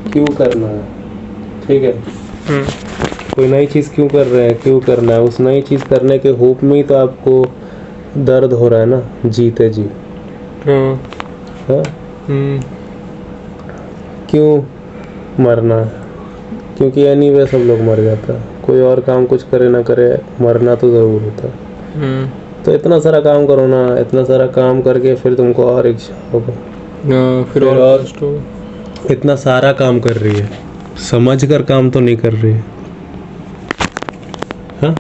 क्यों करना है, ठीक है। कोई नई चीज़ क्यों कर रहे हैं, क्यों करना है, उस नई चीज़ करने के होप में ही तो आपको दर्द हो रहा है ना, जीते जी। हाँ, क्यों मरना है, क्योंकि एनीवे सब लोग मर जाता है, कोई और काम कुछ करे ना करे मरना तो ज़रूर होता है। तो इतना सारा काम करो ना, इतना सारा काम करके फिर तुमको और इच्छा होगा, फिर और कष्ट हो। इतना सारा काम कर रही है, समझ कर काम तो नहीं कर रही है। हाँ,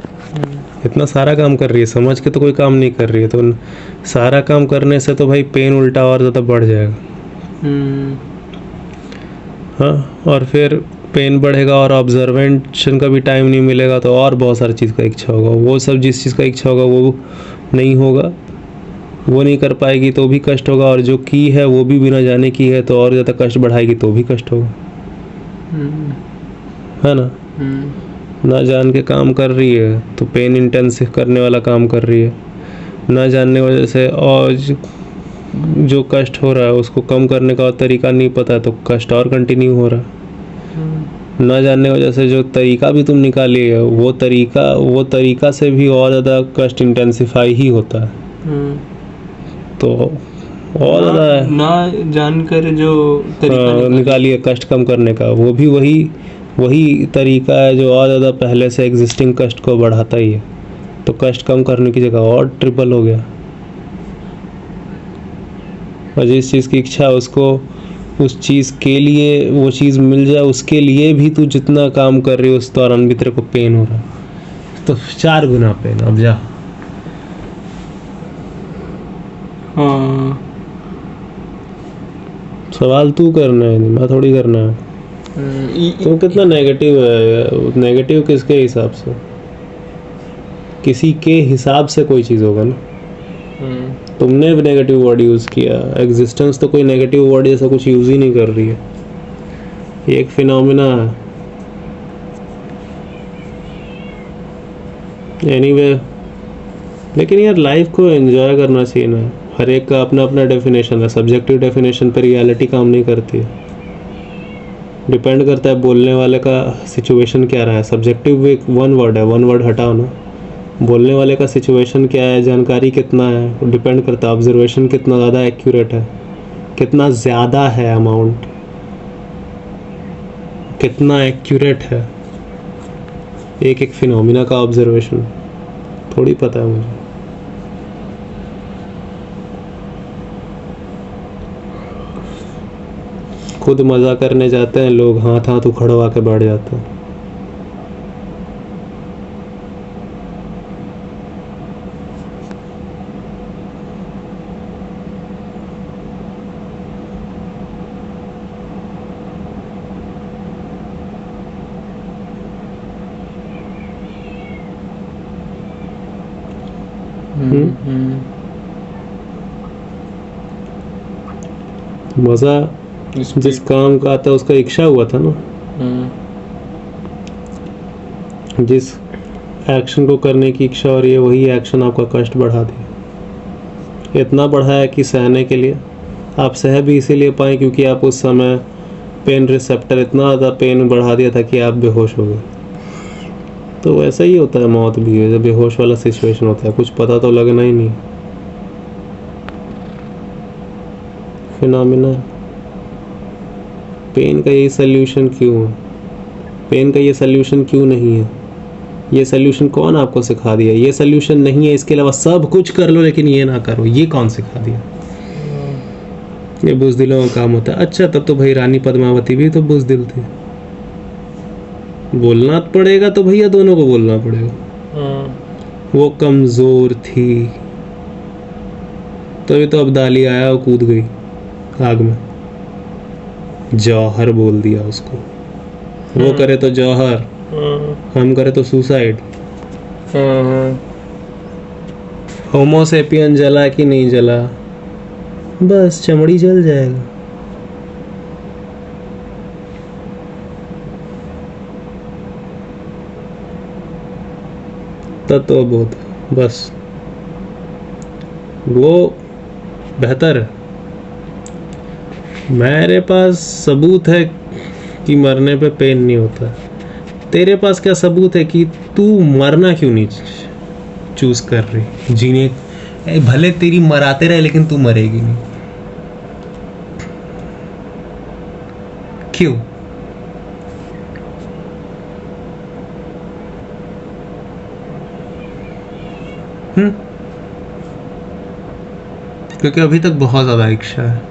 इतना सारा काम कर रही है, समझ के तो कोई काम नहीं कर रही है, तो सारा काम करने से तो भाई पेन उल्टा और ज़्यादा बढ़ जाएगा। हाँ, और फिर पेन बढ़ेगा और ऑब्जर्वेशन का भी टाइम नहीं मिलेगा, तो और बहुत सारी चीज़ का इच्छा होगा, वो सब जिस चीज़ का इच्छा होगा वो नहीं होगा, वो नहीं कर पाएगी तो भी कष्ट होगा, और जो की है वो भी बिना जाने की है तो और ज़्यादा कष्ट बढ़ाएगी तो भी कष्ट होगा, है ना। ना जान के काम कर रही है तो पेन इंटेंसिव करने वाला काम कर रही है, ना जानने वजह से और जो कष्ट हो रहा है उसको कम करने का और तरीका नहीं पता है तो कष्ट और कंटिन्यू हो रहा है। ना जानने वजह से जो तरीका भी तुम निकाली है वो तरीका से भी और ज़्यादा कष्ट इंटेंसिफाई ही होता है। तो और ज़्यादा ना जानकर जो तरीका निकाली है कष्ट कम करने का, वो भी वही तरीका है जो और ज़्यादा पहले से एग्जिस्टिंग कष्ट को बढ़ाता ही है, तो कष्ट कम करने की जगह और ट्रिपल हो गया। और जिस चीज़ की इच्छा उसको उस चीज़ के लिए वो चीज़ मिल जाए, उसके लिए भी तू जितना काम कर रही है उस दौरान भी तेरे को पेन हो रहा है, तो 4 गुना पेन। अब जा। हाँ, सवाल तू करना है, मैं थोड़ी करना है। तो कितना नेगेटिव है, नेगेटिव किसके हिसाब से, किसी के हिसाब से कोई चीज़ होगा ना। तुमने भी नेगेटिव वर्ड यूज़ किया, एग्जिस्टेंस तो कोई नेगेटिव वर्ड जैसा कुछ यूज़ ही नहीं कर रही है, ये एक फिनोमिना है। एनीवे, लेकिन यार लाइफ को एंजॉय करना चाहिए ना, हर एक का अपना अपना डेफिनेशन है, सब्जेक्टिव डेफिनेशन पर रियलिटी काम नहीं करती है, डिपेंड करता है बोलने वाले का सिचुएशन क्या रहा है। सब्जेक्टिव एक वन वर्ड हटाओ ना, बोलने वाले का सिचुएशन क्या है, जानकारी कितना है, डिपेंड करता है ऑब्जर्वेशन कितना ज़्यादा एक्यूरेट है, कितना ज़्यादा है अमाउंट, कितना एक्यूरेट है एक एक फिनोमिना का ऑब्जर्वेशन, थोड़ी पता है मुझे। खुद मज़ा करने जाते हैं लोग, हाथ उखड़वा के बैठ जाते हैं। मज़ा जिस काम का आता है उसका इच्छा हुआ था ना, जिस एक्शन को करने की इच्छा हो रही है वही एक्शन आपका कष्ट बढ़ा दिया, इतना बढ़ाया कि सहने के लिए आप सह भी इसीलिए पाए क्योंकि आप उस समय पेन रिसेप्टर इतना ज़्यादा पेन बढ़ा दिया था कि आप बेहोश हो गए। तो वैसा ही होता है, मौत भी है जब बेहोश वाला सिचुएशन होता है, कुछ पता तो लगना ही नहीं। फिनोमिना पेन का ये सल्यूशन क्यों है, पेन का ये सल्यूशन क्यों नहीं है, ये सल्यूशन कौन आपको सिखा दिया, ये सल्यूशन नहीं है, इसके अलावा सब कुछ कर लो लेकिन ये ना करो, ये कौन सिखा दिया। ये बुज़दिलों का काम होता है। अच्छा, तब तो भाई रानी पद्मावती भी तो बुज़दिल थी, बोलना पड़ेगा तो भैया दोनों को बोलना पड़ेगा। वो कमज़ोर थी तभी तो अब्दाली आया और कूद गई आग में, जौहर बोल दिया उसको, वो करे तो जौहर, हम करे तो सुसाइड। होमोसेपियन जला कि नहीं जला, बस चमड़ी जल जाएगा। तत्व बोध, बस वो बेहतर है। मेरे पास सबूत है कि मरने पे पेन नहीं होता। तेरे पास क्या सबूत है कि तू मरना क्यों नहीं चूज कर रही? जीने भले तेरी मराते रहे लेकिन तू मरेगी नहीं, क्यों? क्योंकि अभी तक बहुत ज्यादा इच्छा है,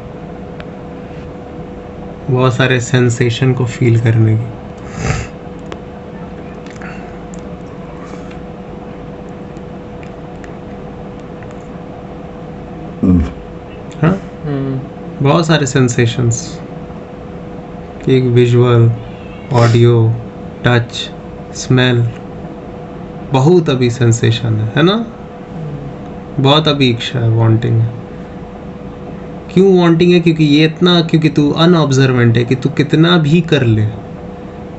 बहुत सारे सेंसेशन को फील करने की। हाँ, बहुत सारे सेंसेशंस, एक विजुअल, ऑडियो, टच, स्मेल, बहुत अभी सेंसेशन है ना, बहुत अभी इच्छा है, वांटिंग है। क्यों वांटिंग है? क्योंकि ये इतना, क्योंकि तू अनऑब्जर्वेंट है कि तू कितना भी कर ले,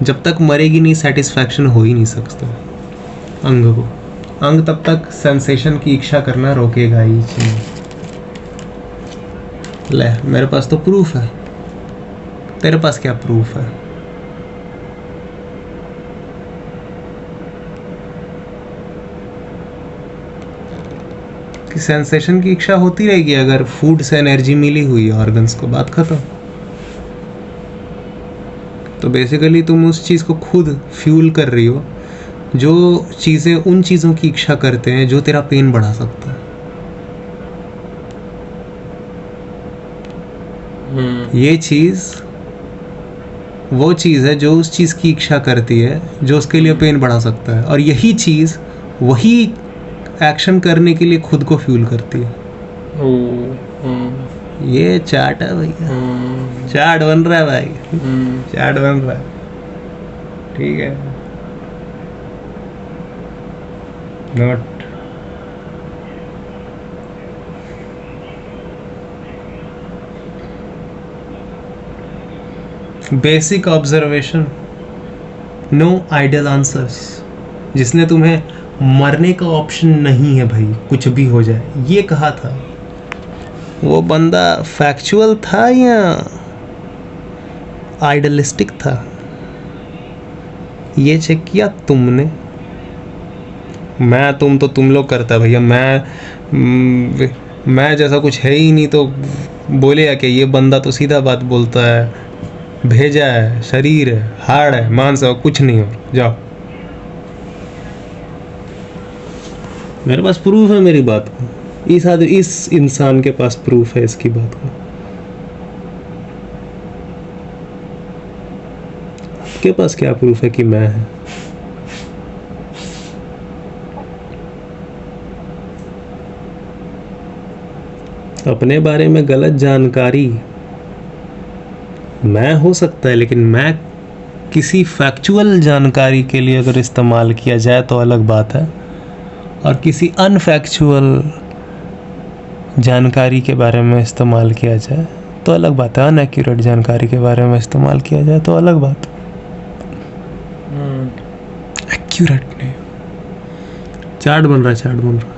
जब तक मरेगी नहीं सेटिस्फैक्शन हो ही नहीं सकता अंग को। अंग तब तक सेंसेशन की इच्छा करना रोकेगा ही नहीं। ले, मेरे पास तो प्रूफ है, तेरे पास क्या प्रूफ है? कि सेंसेशन की इच्छा होती रहेगी अगर फूड से एनर्जी मिली हुई है ऑर्गन्स को, बात खत्म। तो बेसिकली तुम उस चीज को खुद फ्यूल कर रही हो, जो चीजें उन चीजों की इच्छा करते हैं जो तेरा पेन बढ़ा सकता है। ये चीज वो चीज है जो उस चीज की इच्छा करती है जो उसके लिए पेन बढ़ा सकता है, और यही चीज वही एक्शन करने के लिए खुद को फ्यूल करती है। ये चार्ट है भैया, चार्ट बन रहा है भाई, चार्ट बन रहा है, ठीक है। Not basic observation, no ideal answers. जिसने तुम्हें मरने का ऑप्शन नहीं है भाई, कुछ भी हो जाए, ये कहा था, वो बंदा फैक्चुअल था या आइडियलिस्टिक था? ये चेक किया तुमने? मैं तुम तो तुम लोग करता भैया, मैं जैसा कुछ है ही नहीं तो बोले कि ये बंदा तो सीधा बात बोलता है, भेजा है, शरीर है, हाड़ है, मांस है, कुछ नहीं हो, जाओ। मेरे पास प्रूफ है मेरी बात को, इस इंसान के पास प्रूफ है इसकी बात को। आपके पास क्या प्रूफ है कि मैं है? अपने बारे में गलत जानकारी मैं हो सकता है, लेकिन मैं किसी फैक्चुअल जानकारी के लिए अगर इस्तेमाल किया जाए तो अलग बात है, और किसी अनफैक्चुअल जानकारी के बारे में इस्तेमाल किया जाए तो अलग बात है। अनएक्यूरेट जानकारी के बारे में इस्तेमाल किया जाए तो अलग बात है। एक्यूरेट नहीं, चार्ट बन रहा है, चार्ट बन रहा है।